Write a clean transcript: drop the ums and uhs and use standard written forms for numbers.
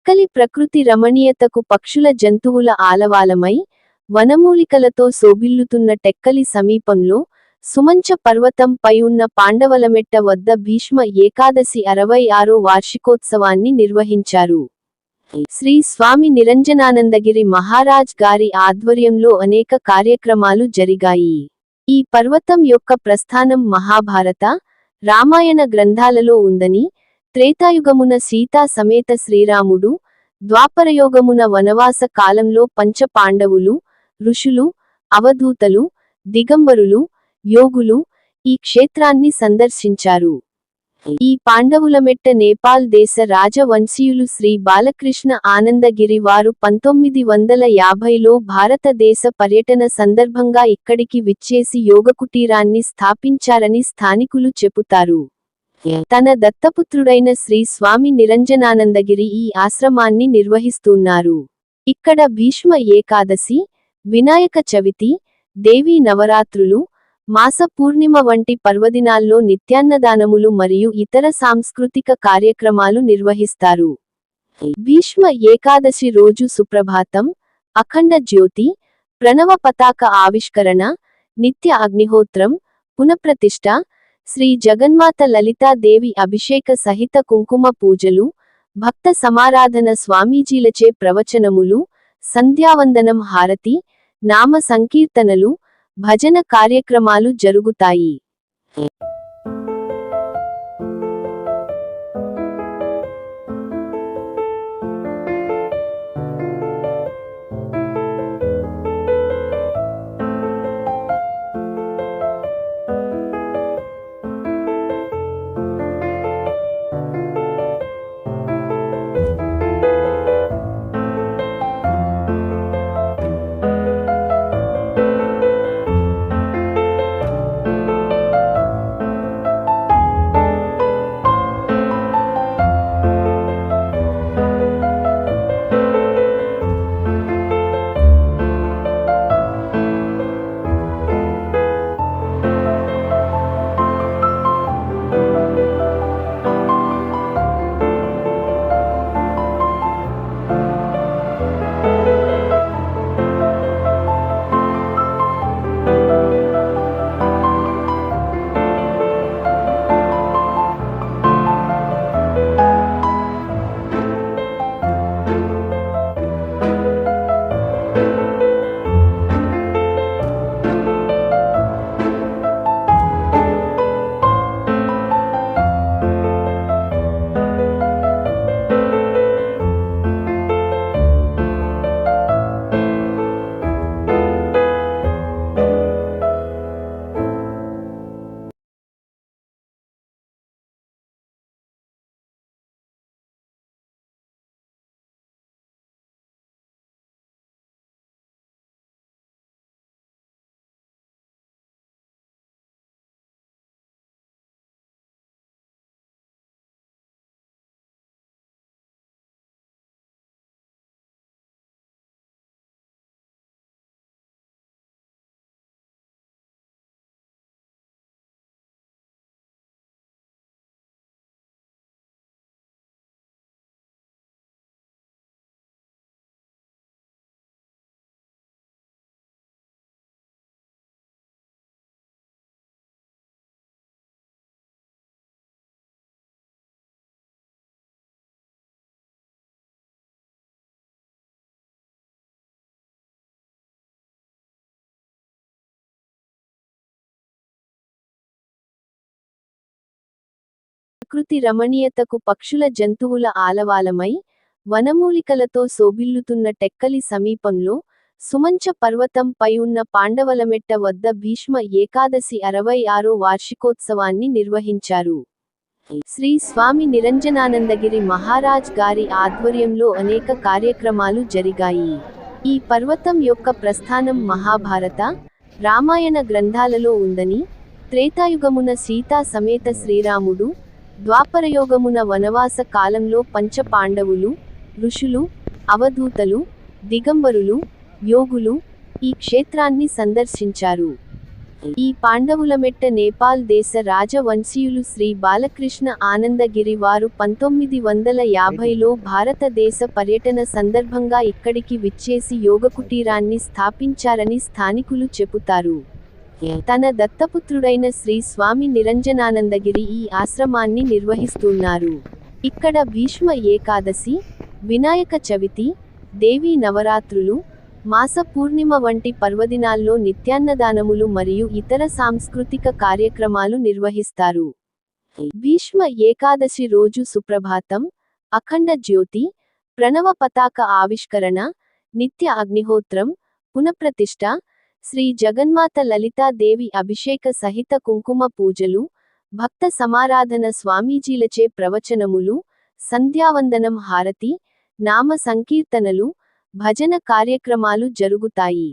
టెక్కలి ప్రకృతి రమణీయతకు పక్షుల జంతువుల ఆలవాలమై, వనమూలికలతో శోభిల్లుతున్న టెక్కలి సమీపంలో, సుమంచ పర్వతం పై ఉన్న పాండవలమెట్ట వద్ద భీష్మ ఏకాదశి 66వ వార్షికోత్సవాన్ని నిర్వహించారు. శ్రీ స్వామి నిరంజనానందగిరి మహారాజ్ గారి ఆధ్వర్యంలో అనేక కార్యక్రమాలు జరిగాయి. ఈ పర్వతం యొక్క ప్రస్థానం మహాభారత, రామాయణ గ్రంథాలలో ఉందని, త్రేతాయుగమున సీతా సమేత శ్రీరాముడు, ద్వాపరయోగమున వనవాస కాలంలో పంచ పాండవులు, ఋషులు, అవధూతలు, దిగంబరులు, యోగులు ఈ క్షేత్రాన్ని సందర్శించారు. ఈ పాండవులమెట్ట నేపాల్ దేశ రాజవంశీయులు శ్రీ బాలకృష్ణ ఆనందగిరి వారు 1950లో భారతదేశ పర్యటన సందర్భంగా ఇక్కడికి విచ్చేసి యోగకుటీరాన్ని స్థాపించారని స్థానికులు చెబుతారు. తన దత్తపుత్రుడైన శ్రీ స్వామి నిరంజనానందగిరి ఈ ఆశ్రమాన్ని నిర్వహిస్తున్నారు. ఇక్కడ భీష్మ ఏకాదశి, వినాయక చవితి, దేవీ నవరాత్రులు, మాస పూర్ణిమ వంటి పర్వదినాల్లో నిత్యాన్నదానములు మరియు ఇతర సాంస్కృతిక కార్యక్రమాలు నిర్వహిస్తారు. భీష్మ ఏకాదశి రోజు సుప్రభాతం, అఖండ జ్యోతి, ప్రణవ పతాక ఆవిష్కరణ, నిత్య అగ్నిహోత్రం, పునఃప్రతిష్ఠ, శ్రీ జగన్మాత లలితాదేవి అభిషేక సహిత కుంకుమ పూజలు, భక్త సమారాధన, స్వామీజీలచే ప్రవచనములు, సంధ్యావందనం, హారతి, నామ సంకీర్తనలు, భజన కార్యక్రమాలు జరుగుతాయి. ప్రకృతి రమణీయతకు పక్షుల జంతువుల ఆలవాలమై, వనమూలికలతో శోభిల్లుతున్న టెక్కలి సమీపంలో, సుమంచ పర్వతం పై ఉన్న పాండవలమెట్ట వద్ద భీష్మ ఏకాదశి 66వ వార్షికోత్సవాన్ని నిర్వహించారు. శ్రీ స్వామి నిరంజనానందగిరి మహారాజ్ గారి ఆధ్వర్యంలో అనేక కార్యక్రమాలు జరిగాయి. ఈ పర్వతం యొక్క ప్రస్థానం మహాభారత, రామాయణ గ్రంథాలలో ఉందని, త్రేతాయుగమున సీతా సమేత శ్రీరాముడు, ద్వాపరయోగమున వనవాస కాలంలో పంచ పాండవులు, ఋషులు, అవధూతలు, దిగంబరులు, యోగులు ఈ క్షేత్రాన్ని సందర్శించారు. ఈ పాండవులమెట్ట నేపాల్ దేశ రాజవంశీయులు శ్రీ బాలకృష్ణ ఆనందగిరి వారు 1950లో భారతదేశ పర్యటన సందర్భంగా ఇక్కడికి విచ్చేసి యోగకుటీరాన్ని స్థాపించారని స్థానికులు చెబుతారు. తన దత్తపుత్రుడైన శ్రీ స్వామి నిరంజనానందగిరి ఈ ఆశ్రమాన్ని నిర్వహిస్తున్నారు. ఇక్కడ భీష్మ ఏకాదశి, వినాయక చవితి, దేవీ నవరాత్రులు, మాస పూర్ణిమ వంటి పర్వదినాల్లో నిత్యాన్నదానములు మరియు ఇతర సాంస్కృతిక కార్యక్రమాలు నిర్వహిస్తారు. భీష్మ ఏకాదశి రోజు సుప్రభాతం, అఖండ జ్యోతి, ప్రణవ పతాక ఆవిష్కరణ, నిత్య అగ్నిహోత్రం, పునఃప్రతిష్ఠ, శ్రీ జగన్మాత లలితాదేవి అభిషేక సహిత కుంకుమ పూజలు, భక్త సమారాధన, స్వామీజీలచే ప్రవచనములు, సంధ్యావందనం, హారతి, నామ సంకీర్తనలు, భజన కార్యక్రమాలు జరుగుతాయి.